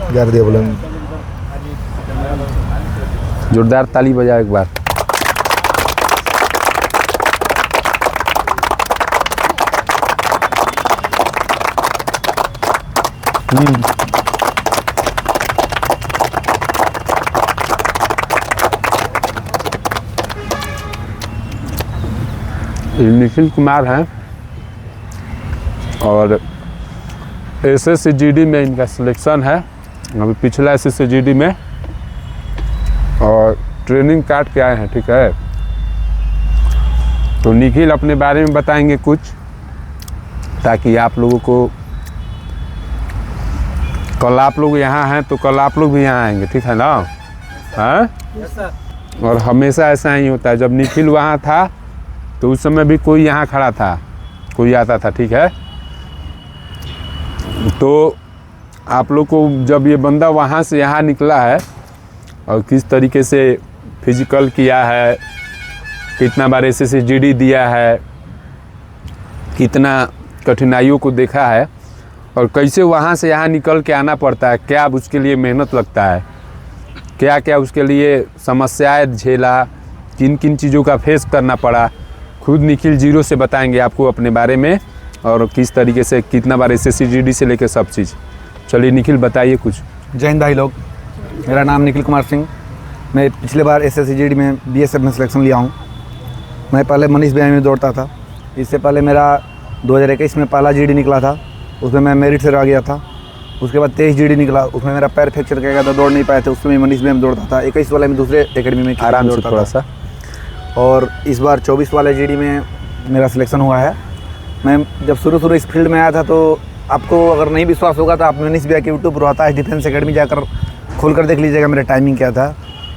कर दिया बोले। जोरदार ताली बजाओ एक बार। निखिल कुमार हैं और SSCGD में इनका सिलेक्शन है अभी पिछला SSCGD में, और ट्रेनिंग काट के आए हैं। ठीक है, तो निखिल अपने बारे में बताएंगे कुछ, ताकि आप लोगों को, कल आप लोग यहाँ हैं तो कल आप लोग भी यहाँ आएंगे। ठीक है ना? हाँ, और हमेशा ऐसा ही होता है। जब निखिल वहाँ था तो उस समय भी कोई यहाँ खड़ा था, कोई आता था। ठीक है, तो आप लोग को जब ये बंदा वहाँ से यहाँ निकला है और किस तरीके से फिजिकल किया है, कितना बार SSCGD दिया है, कितना कठिनाइयों को देखा है, और कैसे वहाँ से यहाँ निकल के आना पड़ता है, क्या उसके लिए मेहनत लगता है, क्या क्या उसके लिए समस्याएं झेला, किन किन चीज़ों का फेस करना पड़ा, खुद निखिल जीरो से बताएंगे आपको अपने बारे में, और किस तरीके से कितना बार SSCGD से लेकर सब चीज़। चलिए निखिल बताइए कुछ। जय हिंद भाई लोग, मेरा नाम निखिल कुमार सिंह। मैं पिछले बार SSCGD में BSF में सिलेक्शन लिया हूँ। मैं पहले मनीष भैया में दौड़ता था। इससे पहले मेरा 2021 में पहला GD निकला था, उसमें मैं मेरिट से रह गया था। उसके बाद 23 GD निकला, उसमें मेरा पैर फ्रैक्चर किया गया था, दौड़ नहीं पाए थे। उसमें मनीष भैया में दौड़ता था। 21 वाले में दूसरे एकेडमी में आराम से थोड़ा सा, और इस बार 24 वाले GD में मेरा सिलेक्शन हुआ है। मैं जब शुरू इस फील्ड में आया था, तो आपको अगर नहीं विश्वास होगा तो आप मनीष भैया के यूट्यूब पर रोहतास डिफेंस एकेडमी जाकर खोल कर देख लीजिएगा मेरा टाइमिंग क्या था।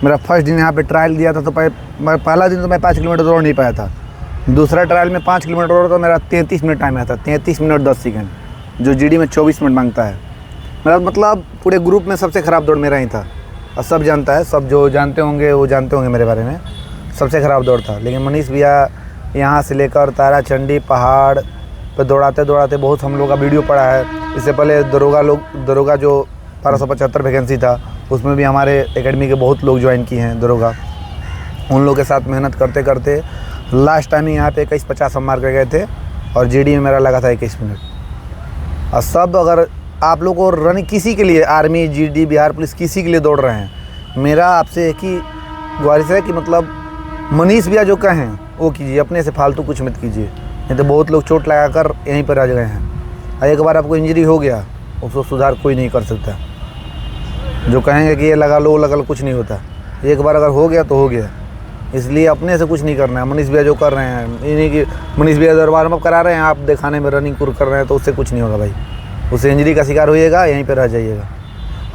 मेरा फर्स्ट दिन यहाँ पे ट्रायल दिया था, तो पहला दिन तो मैं 5 किलोमीटर दौड़ नहीं पाया था। दूसरा ट्रायल में 5 किलोमीटर दौड़ा तो मेरा 33 मिनट टाइम आया था, 33 मिनट 10 सेकंड, जो GD में 24 मिनट मांगता है। मेरा मतलब पूरे ग्रुप में सबसे ख़राब दौड़ मेरा ही था, और सब जानता है, सब जो जानते होंगे वो जानते होंगे मेरे बारे में, सबसे ख़राब दौड़ था। लेकिन मनीष भैया यहाँ से लेकर ताराचंडी पहाड़ पर दौड़ाते दौड़ाते बहुत हम लोग का वीडियो पड़ा है। इससे पहले दरोगा जो 1275 वैकेंसी था, उसमें भी हमारे एकेडमी के बहुत लोग ज्वाइन किए हैं दरोगा। उन लोगों के साथ मेहनत करते करते लास्ट टाइम यहाँ पे 21:50 हम मार कर गए थे, और GD में मेरा लगा था 21 मिनट। और सब अगर आप लोग को रनिंग किसी के लिए, आर्मी, GD, बिहार पुलिस, किसी के लिए दौड़ रहे हैं, मेरा आपसे एक ही गुजारिश है कि मतलब मनीष भैया जो कहें वो कीजिए, अपने से फालतू कुछ मत कीजिए। नहीं तो बहुत लोग चोट लगाकर यहीं पर आ गए हैं, और एक बार आपको इंजरी हो गया, उसको सुधार कोई नहीं कर सकता। जो कहेंगे कि ये लगा लो कुछ नहीं होता। एक बार अगर हो गया तो हो गया, इसलिए अपने से कुछ नहीं करना है। मनीष भैया जो कर रहे हैं, इन्हीं की मनीष भैया दरबार में करा रहे हैं, आप दिखाने में रनिंग कर रहे हैं, तो उससे कुछ नहीं होगा भाई। उससे इंजरी का शिकार होइएगा, यहीं पर रह जाइएगा।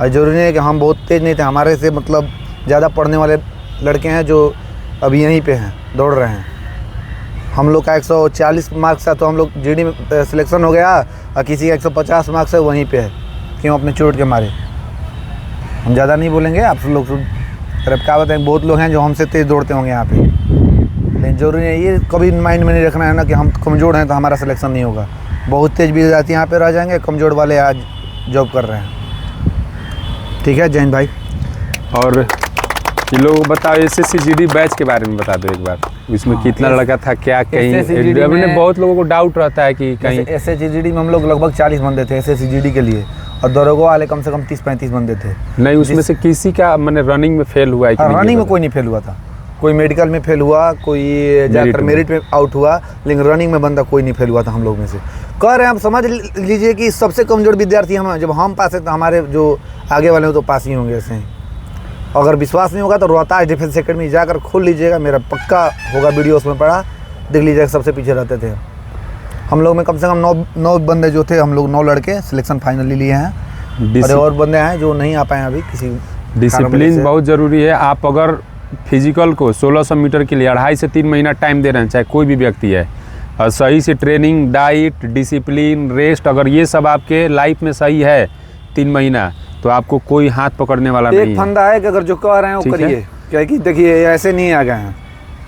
और ज़रूरी नहीं है कि हम बहुत तेज़ नहीं थे, हमारे से मतलब ज़्यादा पढ़ने वाले लड़के हैं जो अभी यहीं पे हैं, दौड़ रहे हैं। हम लोग का 140 मार्क्स था तो हम लोग GD में सिलेक्शन हो गया, और किसी का 150 मार्क्स है वहीं पे है। क्यों? अपने चोट के मारे। हम ज़्यादा नहीं बोलेंगे, आप लोग क्या बताएं, बहुत लोग हैं जो हमसे तेज़ दौड़ते होंगे यहाँ पे। लेकिन जरूरी नहीं, ये कभी माइंड में नहीं रखना है ना कि हम कमज़ोर हैं तो हमारा सिलेक्शन नहीं होगा। बहुत तेज़ भी जाती यहाँ पे रह जाएंगे, कमज़ोर वाले आज जॉब कर रहे हैं। ठीक है, जय हिंद भाई। और ये लोग बताओ SSCGD बैच के बारे में बता दो एक बार, इसमें कितना लड़का था, क्या कहीं बहुत लोगों को डाउट रहता है कि कहीं SSCGD में हम लोग लगभग 40 बंदे थे SSCGD के लिए, और दरोगा वाले कम से कम 30-35 बंदे थे। नहीं, उसमें से किसी का मैंने रनिंग में फेल हुआ है कि रनिंग में कोई नहीं फेल हुआ था, कोई मेडिकल में फेल हुआ, कोई जाकर मेरिट में आउट हुआ, लेकिन रनिंग में बंदा कोई नहीं फेल हुआ था हम लोग में से। कह रहे हैं, हम समझ लीजिए कि सबसे कमज़ोर विद्यार्थी हम, जब हम पास है तो हमारे जो आगे वाले हो तो पास ही होंगे ऐसे ही। अगर विश्वास नहीं होगा तो रोहतास डिफेंस एकेडमी जाकर खोल लीजिएगा, मेरा पक्का होगा वीडियो उसमें पड़ा, देख लीजिएगा। सबसे पीछे रहते थे हम लोग में, कम से कम 9 बंदे जो थे, हम लोग 9 लड़के सिलेक्शन फाइनली लिए हैं। और बंदे हैं जो नहीं आ पाए अभी, किसी डिसिप्लिन बहुत ज़रूरी है। आप अगर फिजिकल को 1600 मीटर के लिए 2.5 से 3 महीना टाइम दे रहे हैं, चाहे कोई भी व्यक्ति है, और सही से ट्रेनिंग, डाइट, डिसिप्लिन, रेस्ट, अगर ये सब आपके लाइफ में सही है 3 महीना, तो आपको कोई हाथ पकड़ने वाला नहीं है। एक फंदा है कि अगर जो कह रहे हैं वो करिए, क्या कि देखिए ऐसे नहीं आ गए हैं,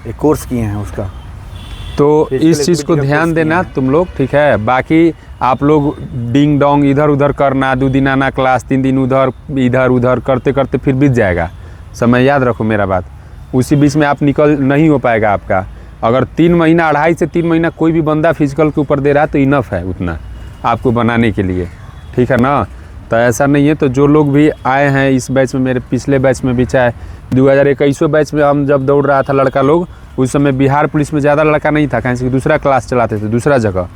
एक कोर्स किए हैं उसका, तो Physical इस चीज़ को activity का ध्यान course देना किया है। तुम लोग, ठीक है। बाकी आप लोग डिंग डोंग इधर उधर करना, 2 दिन आना क्लास, 3 दिन उधर इधर उधर करते करते फिर बीत जाएगा समय, याद रखो मेरा बात। उसी बीच में आप निकल नहीं हो पाएगा आपका। अगर 3 महीना, 2.5 से 3 महीना कोई भी बंदा फिजिकल के ऊपर दे रहा है तो इनफ है उतना आपको बनाने के लिए, ठीक है ना। तो ऐसा नहीं है। तो जो लोग भी आए हैं इस बैच में, मेरे पिछले बैच में भी, चाहे 2021 बैच में हम जब दौड़ रहा था लड़का लोग, उस समय बिहार पुलिस में ज़्यादा लड़का नहीं था, कहीं से दूसरा क्लास चलाते थे दूसरा जगह।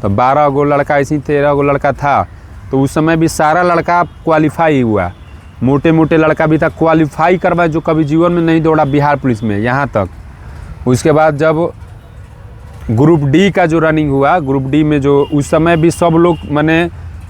तो 12 गो लड़का ऐसी 13 गो लड़का था। तो उस समय भी सारा लड़का क्वालिफाई हुआ, मोटे मोटे लड़का भी था क्वालिफाई करवाए जो कभी जीवन में नहीं दौड़ा बिहार पुलिस में, यहाँ तक। उसके बाद जब ग्रुप डी का जो रनिंग हुआ, ग्रुप डी में जो उस समय भी सब लोग मैंने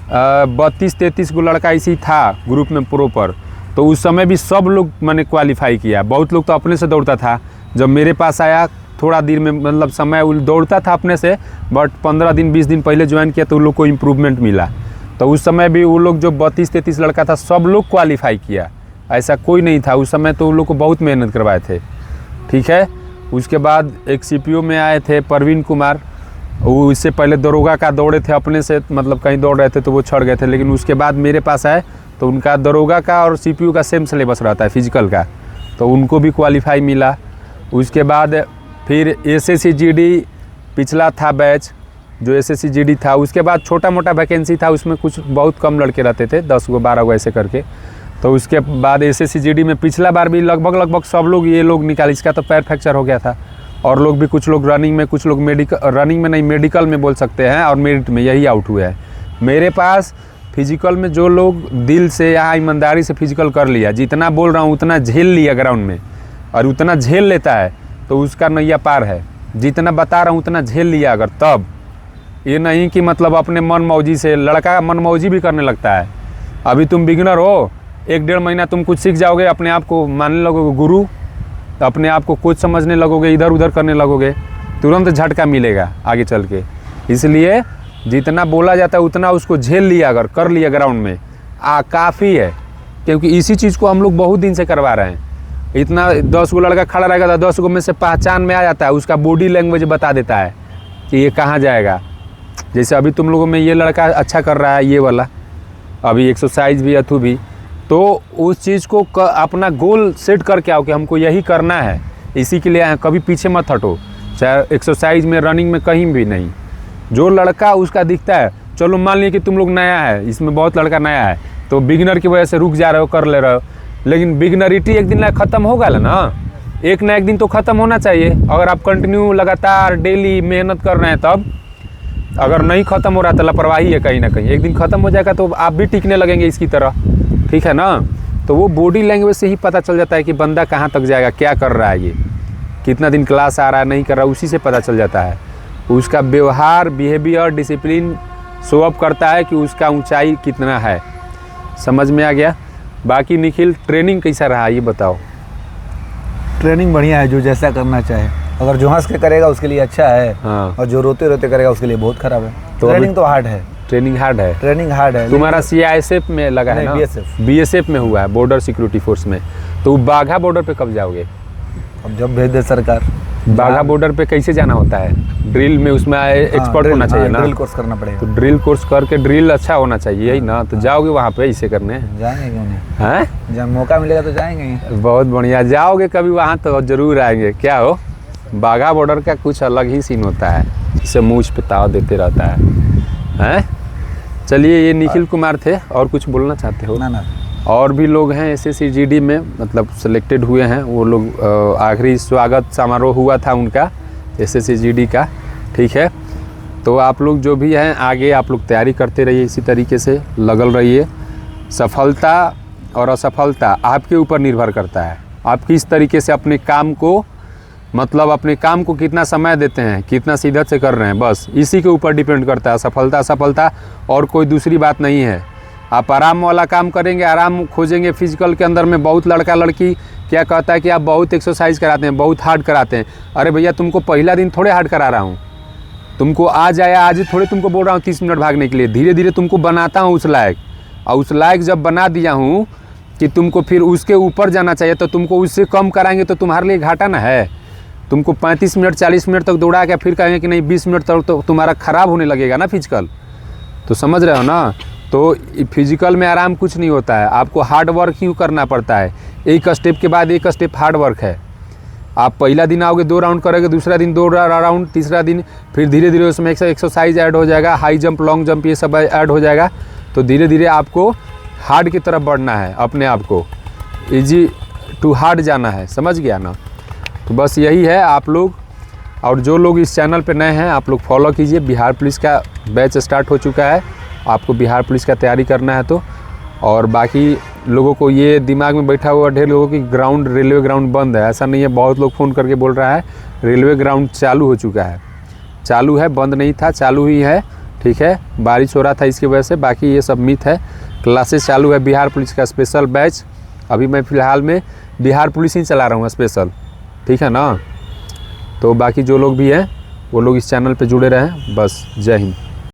32-33 गो लड़का इसी था ग्रुप में प्रॉपर। तो उस समय भी सब लोग मैंने क्वालिफाई किया। बहुत लोग तो अपने से दौड़ता था, जब मेरे पास आया थोड़ा देर में, मतलब समय दौड़ता था अपने से, बट 15 दिन 20 दिन पहले ज्वाइन किया तो उन लोग को इम्प्रूवमेंट मिला। तो उस समय भी वो लोग जो 32-33 लड़का था सब लोग क्वालिफाई किया, ऐसा कोई नहीं था उस समय। तो उन लोग को बहुत मेहनत करवाए थे, ठीक है। उसके बाद एक CPO में आए थे प्रवीण कुमार, वो इससे पहले दरोगा का दौड़े थे अपने से, मतलब कहीं दौड़ रहे थे तो वो छड़ गए थे। लेकिन उसके बाद मेरे पास आए तो उनका दरोगा का और CPO का सेम सिलेबस रहता है फिजिकल का, तो उनको भी क्वालिफाई मिला। उसके बाद फिर SSC-GD पिछला था बैच जो SSC-GD था। उसके बाद छोटा मोटा वैकेंसी था, उसमें कुछ बहुत कम लड़के रहते थे, 10 गो 12 गो ऐसे करके। तो उसके बाद SSC-GD में पिछला बार भी लगभग सब लोग ये लोग निकाले। इसका तो पैर फ्रैक्चर हो गया था, और लोग भी कुछ लोग रनिंग में, कुछ लोग रनिंग में नहीं मेडिकल में बोल सकते हैं, और मेरिट में यही आउट हुए हैं। मेरे पास फिजिकल में जो लोग दिल से यहाँ ईमानदारी से फिजिकल कर लिया, जितना बोल रहा हूँ उतना झेल लिया ग्राउंड में, और उतना झेल लेता है तो उसका नैया पार है। जितना बता रहा हूँ उतना झेल लिया अगर, तब ये नहीं कि मतलब अपने मन मौजी से, लड़का मन मौजी भी करने लगता है। अभी तुम बिगिनर हो, 1-1.5 महीना तुम कुछ सीख जाओगे, अपने आप को मानने लगोगे गुरु, अपने आप को कोच समझने लगोगे, इधर उधर करने लगोगे, तुरंत झटका मिलेगा आगे चल के। इसलिए जितना बोला जाता है उतना उसको झेल लिया अगर, कर लिया ग्राउंड में, काफ़ी है। क्योंकि इसी चीज़ को हम लोग बहुत दिन से करवा रहे हैं। इतना 10 गो लड़का खड़ा रहेगा तो 10 गो में से पहचान में आ जाता है, उसका बॉडी लैंग्वेज बता देता है कि ये कहाँ जाएगा। जैसे अभी तुम लोगों में ये लड़का अच्छा कर रहा है, ये वाला अभी एक्सरसाइज भी, अथू भी, तो उस चीज़ को अपना गोल सेट करके आओ कि हमको यही करना है, इसी के लिए आए। कभी पीछे मत हटो, चाहे एक्सरसाइज में, रनिंग में, कहीं भी नहीं। जो लड़का उसका दिखता है, चलो मान लीजिए कि तुम लोग नया है, इसमें बहुत लड़का नया है तो बिगिनर की वजह से रुक जा रहे हो, कर ले रहे हो, लेकिन बिगिनरिटी एक दिन ख़त्म होगा ना, एक ना एक दिन तो ख़त्म होना चाहिए। अगर आप कंटिन्यू लगातार डेली मेहनत कर रहे हैं तब, अगर नहीं ख़त्म हो रहा तो लापरवाही है कहीं ना कहीं। एक दिन ख़त्म हो जाएगा तो आप भी टिकने लगेंगे इसकी तरह, ठीक है ना। तो वो बॉडी लैंग्वेज से ही पता चल जाता है कि बंदा कहाँ तक जाएगा, क्या कर रहा है, ये कितना दिन क्लास आ रहा है, नहीं कर रहा, उसी से पता चल जाता है। उसका व्यवहार, बिहेवियर, डिसिप्लिन शो अप करता है कि उसका ऊंचाई कितना है। समझ में आ गया। बाकी निखिल, ट्रेनिंग कैसा रहा ये बताओ। ट्रेनिंग बढ़िया है, जो जैसा करना चाहे। अगर जो हंस के करेगा उसके लिए अच्छा है, हाँ। और जो रोते रोते करेगा उसके लिए बहुत खराब है। तो ट्रेनिंग तो हार्ड है, ट्रेनिंग हार्ड है। ट्रेनिंग हार्ड है। तुम्हारा CISF में लगा है ना? BSF में हुआ है, बॉर्डर सिक्योरिटी फोर्स में। तो बाघा बॉर्डर पे कब जाओगे? अब जब भेज दे सरकार। बाघा बॉर्डर पे कैसे जाना होता है? ड्रिल में, उसमें एक्सपर्ट होना चाहिए ना, ड्रिल कोर्स करना पड़ेगा। तो ड्रिल कोर्स करके, ड्रिल अच्छा होना चाहिए, यही ना। तो जाओगे वहाँ पे इसे करने? जाएंगे क्यों नहीं, हैं? जब मौका मिलेगा तो जाएंगे। बहुत बढ़िया, जाओगे कभी वहाँ तो जरूर आएंगे। क्या हो, बाघा बॉर्डर का कुछ अलग ही सीन होता है, जिससे मूछ पे ताव देते रहता है, हैं? चलिए, ये निखिल कुमार थे, और कुछ बोलना चाहते हो? ना। और भी लोग हैं SSC-GD में, मतलब सिलेक्टेड हुए हैं वो लोग। आखिरी स्वागत समारोह हुआ था उनका SSC-GD का, ठीक है। तो आप लोग जो भी हैं, आगे आप लोग तैयारी करते रहिए, इसी तरीके से लगल रहिए। सफलता और असफलता आपके ऊपर निर्भर करता है। आप किस तरीके से अपने काम को, मतलब अपने काम को कितना समय देते हैं, कितना शिद्दत से कर रहे हैं, बस इसी के ऊपर डिपेंड करता है सफलता असफलता, और कोई दूसरी बात नहीं है। आप आराम वाला काम करेंगे, आराम खोजेंगे। फिजिकल के अंदर में बहुत लड़का लड़की क्या कहता है कि आप बहुत एक्सरसाइज कराते हैं, बहुत हार्ड कराते हैं। अरे भैया, तुमको पहला दिन थोड़े हार्ड करा रहा हूँ, तुमको आज आया, आज थोड़े तुमको बोल रहा हूँ 30 मिनट भागने के लिए। धीरे धीरे तुमको बनाता हूँ उस लायक, और उस लायक जब बना दिया हूँ कि तुमको फिर उसके ऊपर जाना चाहिए, तो तुमको उससे कम कराएंगे तो तुम्हारे लिए घाटा ना है। तुमको 35 मिनट 40 मिनट तक दौड़ा के फिर कहेंगे कि नहीं 20 मिनट तक तो तुम्हारा ख़राब होने लगेगा ना फिजिकल। तो समझ रहे हो ना। तो फिजिकल में आराम कुछ नहीं होता है, आपको हार्ड वर्क ही करना पड़ता है। एक स्टेप के बाद एक स्टेप हार्ड वर्क है। आप पहला दिन आओगे 2 राउंड करोगे, दूसरा दिन 2 राउंड, तीसरा दिन फिर धीरे धीरे उसमें एक्सरसाइज ऐड हो जाएगा, हाई जंप लॉन्ग जंप ये सब ऐड हो जाएगा। तो धीरे धीरे आपको हार्ड की तरफ बढ़ना है, अपने आप को इजी टू हार्ड जाना है, समझ गया ना। तो बस यही है आप लोग, और जो लोग इस चैनल पे नए हैं आप लोग फॉलो कीजिए। बिहार पुलिस का बैच स्टार्ट हो चुका है, आपको बिहार पुलिस का तैयारी करना है तो। और बाकी लोगों को ये दिमाग में बैठा हुआ ढेर लोगों की ग्राउंड रेलवे ग्राउंड बंद है, ऐसा नहीं है। बहुत लोग फ़ोन करके बोल रहा है रेलवे ग्राउंड चालू हो चुका है, चालू है, बंद नहीं था, चालू ही है, ठीक है। बारिश हो रहा था इसकी वजह से, बाकी ये सब मिथ है। क्लासेस चालू है बिहार पुलिस का स्पेशल बैच। अभी मैं फ़िलहाल में बिहार पुलिस ही चला रहा हूँ स्पेशल, ठीक है ना। तो बाकी जो लोग भी हैं वो लोग इस चैनल पे जुड़े रहें। बस जय हिंद।